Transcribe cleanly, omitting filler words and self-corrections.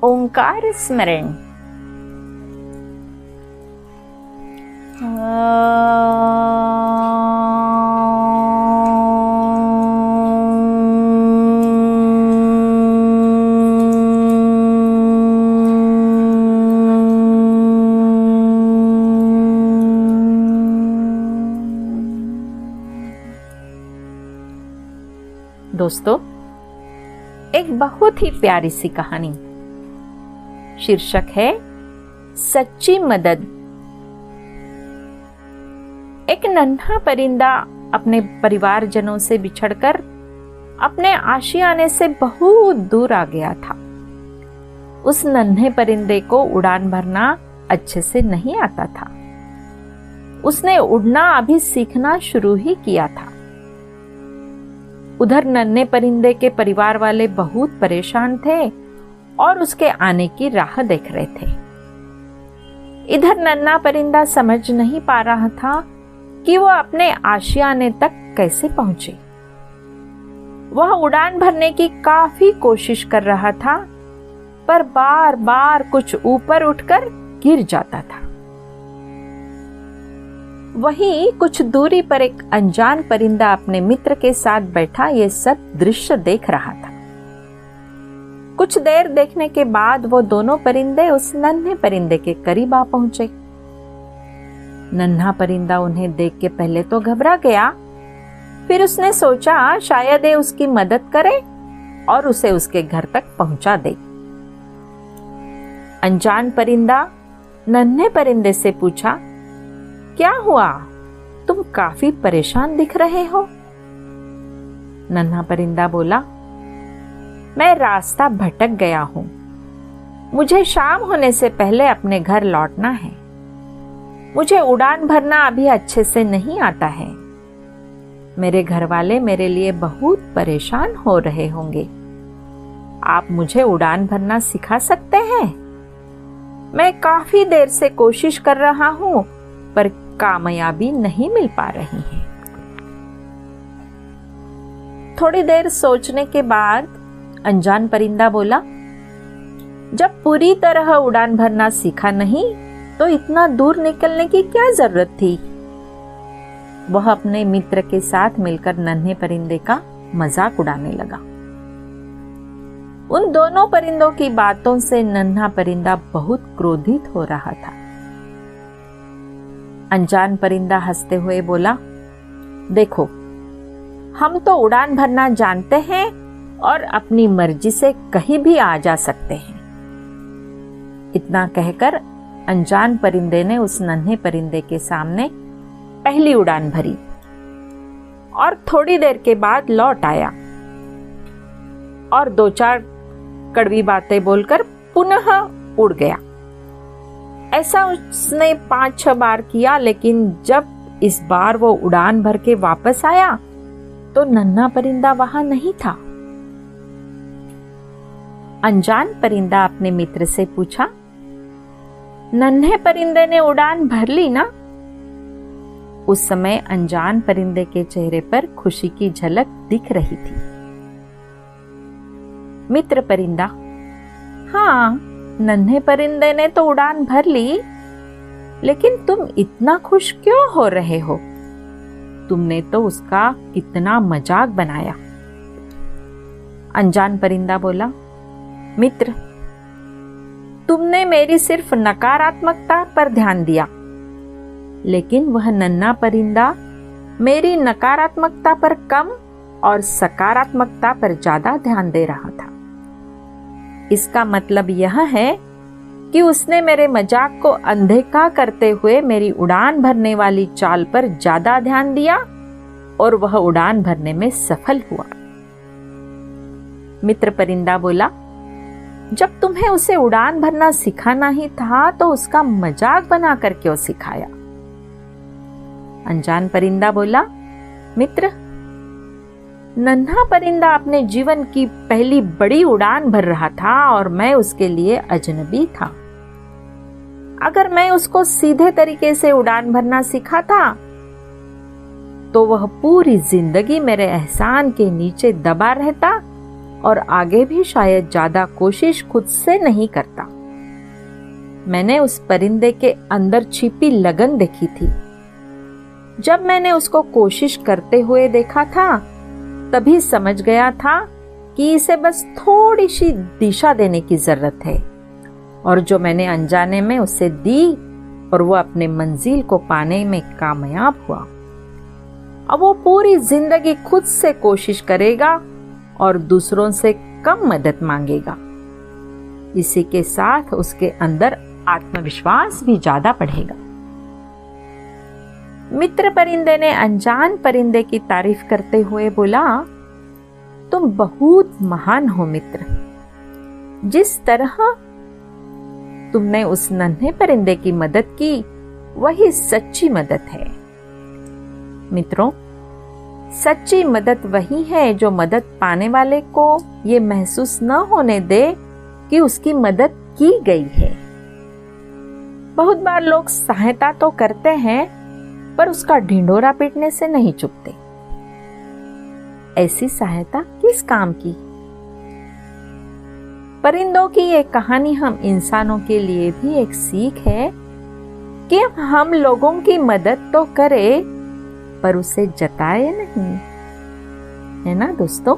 ओंकार स्मरण। दोस्तों, एक बहुत ही प्यारी सी कहानी, शीर्षक है सच्ची मदद। एक नन्हा परिंदा अपने परिवारजनों से बिछड़कर अपने आशियाने से बहुत दूर आ गया था। उस नन्हे परिंदे को उड़ान भरना अच्छे से नहीं आता था। उसने उड़ना अभी सीखना शुरू ही किया था। उधर नन्हे परिंदे के परिवार वाले बहुत परेशान थे और उसके आने की राह देख रहे थे। इधर नन्हा परिंदा समझ नहीं पा रहा था कि वह अपने आशियाने तक कैसे पहुंचे। वह उड़ान भरने की काफी कोशिश कर रहा था, पर बार बार कुछ ऊपर उठकर गिर जाता था। वहीं कुछ दूरी पर एक अनजान परिंदा अपने मित्र के साथ बैठा ये सब दृश्य देख रहा था। कुछ देर देखने के बाद वो दोनों परिंदे उस नन्हे परिंदे के करीब आ पहुंचे। नन्हा परिंदा उन्हें देख के पहले तो घबरा गया, फिर उसने सोचा शायद ये उसकी मदद करे और उसे उसके घर तक पहुंचा दे। अनजान परिंदा नन्हे परिंदे से पूछा, क्या हुआ? तुम काफी परेशान दिख रहे हो। नन्हा परिंदा बोला, मैं रास्ता भटक गया हूं। मुझे शाम होने से पहले अपने घर लौटना है। मुझे उड़ान भरना अभी अच्छे से नहीं आता है। मेरे घर वाले मेरे लिए बहुत परेशान हो रहे होंगे। आप मुझे उड़ान भरना सिखा सकते हैं? मैं काफी देर से कोशिश कर रहा हूं, पर कामयाबी नहीं मिल पा रही है। थोड़ी देर सोचने के बाद अनजान परिंदा बोला, जब पूरी तरह उड़ान भरना सीखा नहीं तो इतना दूर निकलने की क्या जरूरत थी। वह अपने मित्र के साथ मिलकर नन्हे परिंदे का मजाक उड़ाने लगा। उन दोनों परिंदों की बातों से नन्हा परिंदा बहुत क्रोधित हो रहा था। अनजान परिंदा हंसते हुए बोला, देखो, हम तो उड़ान भरना जानते हैं और अपनी मर्जी से कहीं भी आ जा सकते हैं। इतना कहकर अनजान परिंदे ने उस नन्हे परिंदे के सामने पहली उड़ान भरी और थोड़ी देर के बाद लौट आया और दो चार कड़वी बातें बोलकर पुनः उड़ गया। ऐसा उसने 5-6 बार किया, लेकिन जब इस बार वो उड़ान भर के वापस आया तो नन्हा परिंदा वहां नहीं था। अनजान परिंदा अपने मित्र से पूछा, नन्हे परिंदे ने उड़ान भर ली ना? उस समय अनजान परिंदे के चेहरे पर खुशी की झलक दिख रही थी। मित्र परिंदा, हाँ, नन्हे परिंदे ने तो उड़ान भर ली, लेकिन तुम इतना खुश क्यों हो रहे हो? तुमने तो उसका कितना मजाक बनाया। अनजान परिंदा बोला, मित्र, तुमने मेरी सिर्फ नकारात्मकता पर ध्यान दिया, लेकिन वह नन्हा परिंदा मेरी नकारात्मकता पर कम और सकारात्मकता पर ज्यादा ध्यान दे रहा था। इसका मतलब यह है कि उसने मेरे मजाक को अनदेखा करते हुए मेरी उड़ान भरने वाली चाल पर ज्यादा ध्यान दिया और वह उड़ान भरने में सफल हुआ। मित्र परिंदा बोला, जब तुम्हें उसे उड़ान भरना सिखाना ही था तो उसका मजाक बनाकर क्यों सिखाया? अनजान परिंदा बोला, मित्र, नन्हा परिंदा अपने जीवन की पहली बड़ी उड़ान भर रहा था और मैं उसके लिए अजनबी था। अगर मैं उसको सीधे तरीके से उड़ान भरना सिखाता तो वह पूरी जिंदगी मेरे एहसान के नीचे दबा रहता और आगे भी शायद ज्यादा कोशिश खुद से नहीं करता। मैंने उस परिंदे के अंदर छिपी लगन देखी थी। जब मैंने उसको कोशिश करते हुए देखा था, तभी समझ गया था कि इसे बस थोड़ी सी दिशा देने की जरूरत है, और जो मैंने अनजाने में उसे दी और वो अपने मंजिल को पाने में कामयाब हुआ। अब वो पूरी जिंदगी खुद से कोशिश करेगा और दूसरों से कम मदद मांगेगा। इसी के साथ उसके अंदर आत्मविश्वास भी ज्यादा बढ़ेगा। मित्र परिंदे ने अनजान परिंदे की तारीफ करते हुए बोला, तुम बहुत महान हो मित्र। जिस तरह तुमने उस नन्हे परिंदे की मदद की, वही सच्ची मदद है। मित्रों, सच्ची मदद वही है जो मदद पाने वाले को ये महसूस न होने दे कि उसकी मदद की गई है। बहुत बार लोग सहायता तो करते हैं, पर उसका ढिंढोरा पीटने से नहीं चुकते। ऐसी सहायता किस काम की? परिंदों की ये कहानी हम इंसानों के लिए भी एक सीख है कि हम लोगों की मदद तो करें, पर उसे जताए नहीं, है ना दोस्तों।